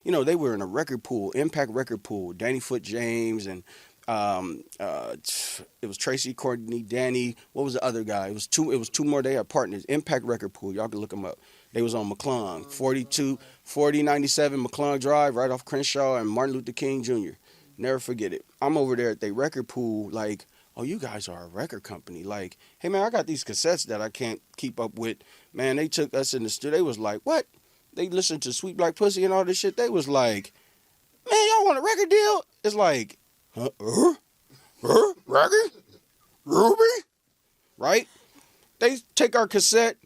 they were in a record pool, Impact record pool. Danny Foot James and um, uh, it was Tracy Courtney, Danny. What was the other guy? It was two. It was two more. They had partners. Impact record pool. Y'all can look them up. They was on McClung, 4097 McClung Drive, right off Crenshaw and Martin Luther King Jr. Never forget it. I'm over there at the record pool, like, oh, you guys are a record company. Like, hey man, I got these cassettes that I can't keep up with. Man, they took us in the studio. They was like, what? They listened to Sweet Black Pussy and all this shit. They was like, man, y'all want a record deal? It's like, record? Ruby? Right? They take our cassette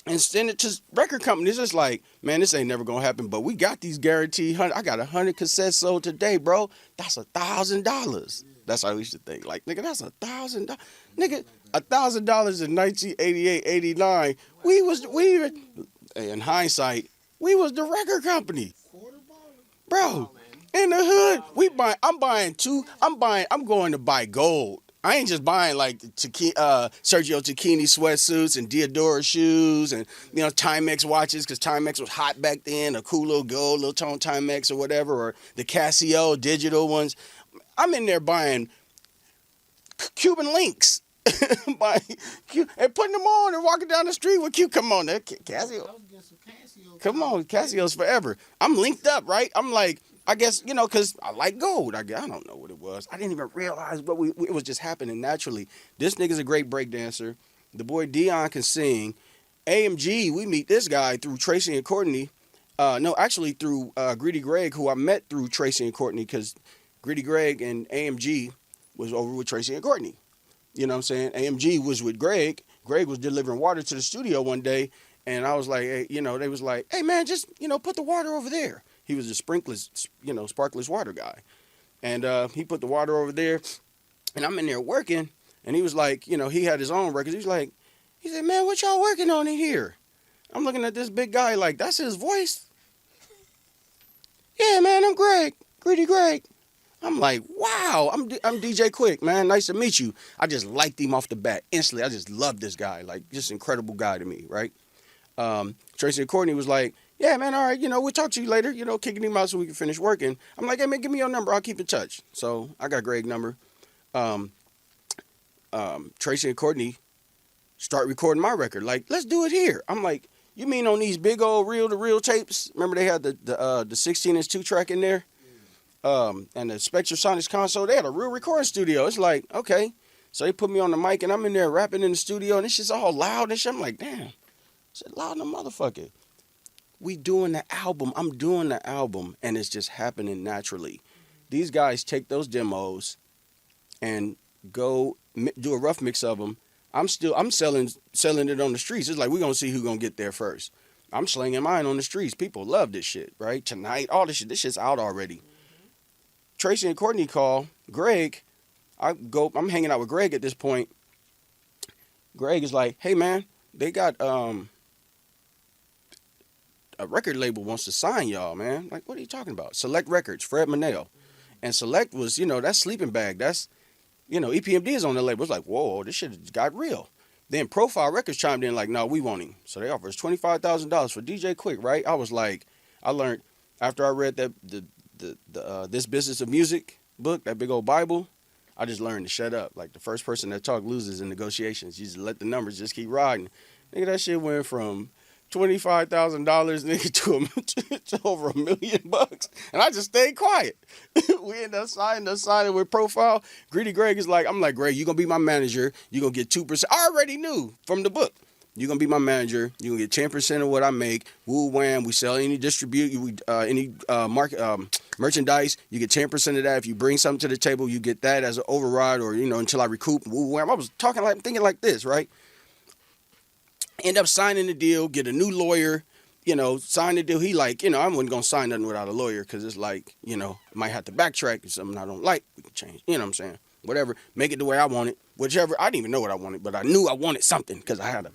and send it to record companies. It's like, man, this ain't never gonna happen. But we got these guaranteed 100. I got 100 cassettes sold today, bro. That's $1,000. That's how we used to think. Like, nigga, that's $1,000. Nigga, $1,000 in 1988, 89. We in hindsight, we was the record company, bro. In the hood, I'm going to buy gold. I ain't just buying like Sergio Tacchini sweatsuits and Diodora shoes and Timex watches because Timex was hot back then. A cool little gold, little tone Timex or whatever, or the Casio digital ones. I'm in there buying Cuban links, and putting them on and walking down the street with Q. Come on, Casio. Come on, Casio's forever. I'm linked up, right? I'm like, I guess, because I like gold. I don't know what it was. I didn't even realize what it was just happening naturally. This nigga's a great break dancer. The boy Dion can sing. AMG, we meet this guy through Tracy and Courtney. No, actually through Greedy Greg, who I met through Tracy and Courtney, because Greedy Greg and AMG was over with Tracy and Courtney. You know what I'm saying? AMG was with Greg. Greg was delivering water to the studio one day, and I was like, hey, they was like, hey man, just, put the water over there. He was a sparkless water guy. And he put the water over there, and I'm in there working, and he was like, he had his own records. He said, man, what y'all working on in here? I'm looking at this big guy like, that's his voice? Yeah, man, I'm Greg, Greedy Greg. I'm like, wow, I'm DJ Quik, man. Nice to meet you. I just liked him off the bat instantly. I just loved this guy, like, just incredible guy to me, right? Tracy and Courtney was like, yeah, man, all right, we'll talk to you later, kicking him out so we can finish working. I'm like, hey, man, give me your number. I'll keep in touch. So I got Greg's number. Tracy and Courtney start recording my record. Like, let's do it here. I'm like, you mean on these big old reel-to-reel tapes? Remember they had the 16-inch 2-track in there? And the Spectre Sonics console, they had a real recording studio. It's like, okay. So they put me on the mic, and I'm in there rapping in the studio, and it's just all loud and shit. I'm like, damn, it's loud in the motherfucker. We doing the album. I'm doing the album, and it's just happening naturally. These guys take those demos and go do a rough mix of them. I'm selling it on the streets. It's like, we're going to see who's going to get there first. I'm slinging mine on the streets. People love this shit, right? Tonight, all this shit. This shit's out already. Tracy and Courtney call Greg. I'm hanging out with Greg at this point. Greg is like, hey, man, they got a record label wants to sign y'all, man. Like, what are you talking about? Select Records, Fred Manel. And Select was, that's Sleeping Bag. That's, EPMD is on the label. It's like, whoa, this shit got real. Then Profile Records chimed in like, no, we want him. So they offered us $25,000 for DJ Quik, right? I was like, I learned after I read that the This Business of Music book, that big old Bible, I just learned to shut up. Like, the first person that talk loses in negotiations. You just let the numbers just keep riding. Nigga, that shit went from $25,000 nigga to over $1 million, and I just stayed quiet. We ended up signing with Profile. Greedy Greg is like, I'm like, Greg, you gonna be my manager. You gonna get 2%. I already knew from the book. You're going to be my manager. You're going to get 10% of what I make. Woo wham. We sell any merchandise. You get 10% of that. If you bring something to the table, you get that as an override or, until I recoup. Woo wham. I was thinking like this, right? End up signing the deal, get a new lawyer, sign the deal. He like, I wasn't going to sign nothing without a lawyer because it's like, might have to backtrack. If something I don't like, we can change. You know what I'm saying? Whatever. Make it the way I want it. Whichever. I didn't even know what I wanted, but I knew I wanted something because I had a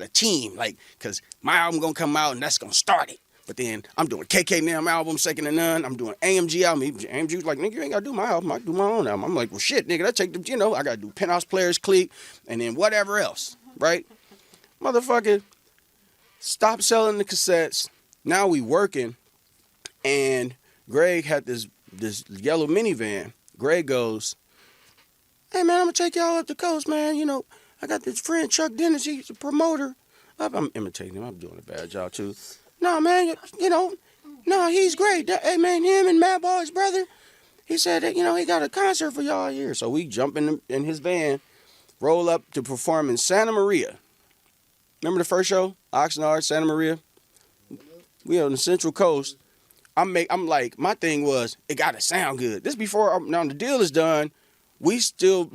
team, like, because my album gonna come out and that's gonna start it. But then I'm doing KK Nam album, Second to None. I'm doing AMG album. AMG was like, nigga, you ain't gotta do my album. I do my own album. I'm like, well, shit, nigga, that take the, I gotta do Penthouse Players, Clique, and then whatever else, right? Motherfucker, stop selling the cassettes. Now we working. And Greg had this yellow minivan. Greg goes, "Hey man, I'm gonna take y'all up the coast, man. You know, I got this friend Chuck Dennis. He's a promoter. I'm imitating him. I'm doing a bad job too. No man, you know, no, he's great. Hey man, him and Madball, his brother. He said that, you know, he got a concert for y'all here. So we jump in his van, roll up to perform in Santa Maria. Remember the first show, Oxnard, Santa Maria? We on the Central Coast. I'm like, my thing was, it gotta sound good. This before now the deal is done. We're still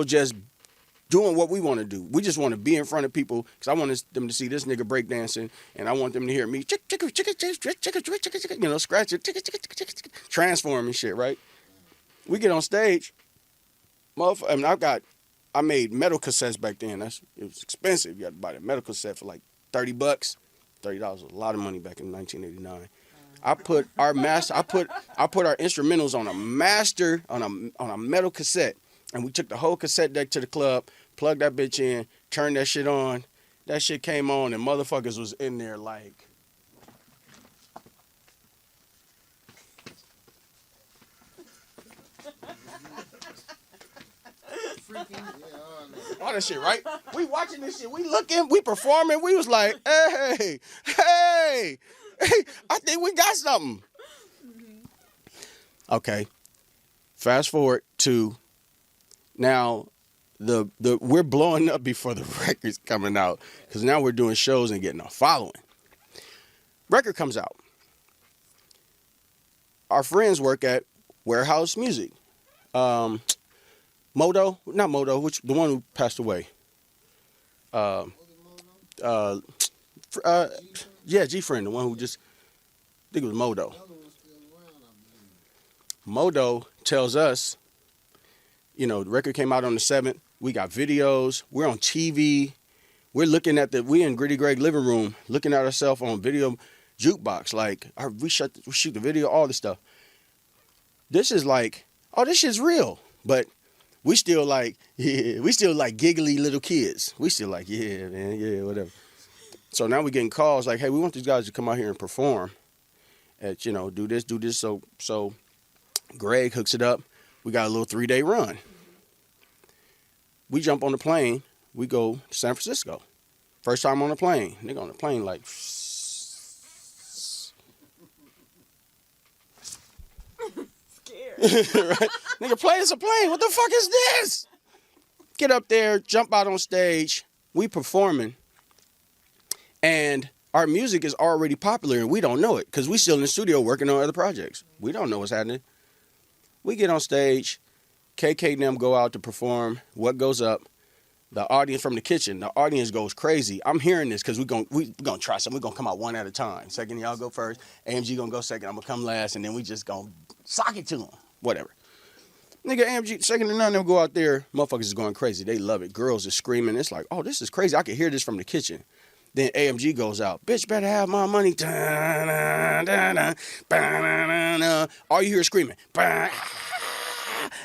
just doing what we want to do. We just want to be in front of people because I want them to see this nigga breakdancing, and I want them to hear me, you know, scratch it, transform and shit, right? We get on stage, I mean, I made metal cassettes back then. It was expensive. You had to buy the metal cassette for like $30. $30 was a lot of money back in 1989. I put our instrumentals on a metal cassette, and we took the whole cassette deck to the club, plugged that bitch in, turned that shit on. That shit came on, and motherfuckers was in there like. All that shit, right? We watching this shit. We looking, we performing. We was like, hey, I think we got something. Okay. Fast forward to now, we're blowing up before the record's coming out because now we're doing shows and getting a following. Record comes out. Our friends work at Warehouse Music. Modo, not Modo, the one who passed away. Yeah, G-Friend, the one who just, I think it was Modo. Modo tells us, you know, the record came out on the 7th. We got videos. We're on TV. We're looking at we in Gritty Greg living room, looking at ourselves on video jukebox. Like, we shoot the video, all this stuff. This is like, oh, this shit's real. But we still like giggly little kids. We still like, yeah, man, yeah, whatever. So now we're getting calls like, hey, we want these guys to come out here and perform at, you know, do this. So Greg hooks it up. We got a little 3-day run. We jump on the plane. We go to San Francisco. First time on the plane. Nigga on the plane like. Right? Nigga, plane's a plane. What the fuck is this? Get up there, jump out on stage. We performing. And our music is already popular and we don't know it because we still in the studio working on other projects. We don't know what's happening. We get on stage. KK and them go out to perform. What goes up? The audience from the kitchen. The audience goes crazy. I'm hearing this because we're gonna try something. We're gonna come out one at a time. Second, y'all go first. AMG gonna go second. I'm gonna come last, and then we just gonna sock it to them. Whatever. Nigga, AMG, second to none, they'll go out there. Motherfuckers is going crazy. They love it. Girls are screaming. It's like, oh, this is crazy. I can hear this from the kitchen. Then AMG goes out. Bitch, better have my money. All you hear is screaming.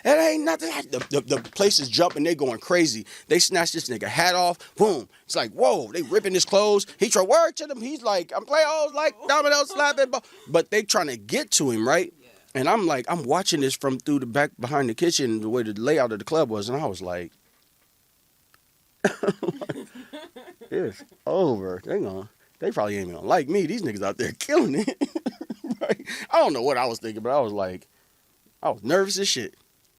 It ain't nothing. The place is jumping. They going crazy. They snatch this nigga hat off. Boom. It's like, whoa. They ripping his clothes. He try word to them. He's like, I'm playing like dominoes slapping. But they trying to get to him, right? And I'm like, I'm watching this from through the back behind the kitchen, the way the layout of the club was. And I was like, it's over. They probably ain't even gonna like me. These niggas out there killing it. Right? I don't know what I was thinking, but I was like, I was nervous as shit.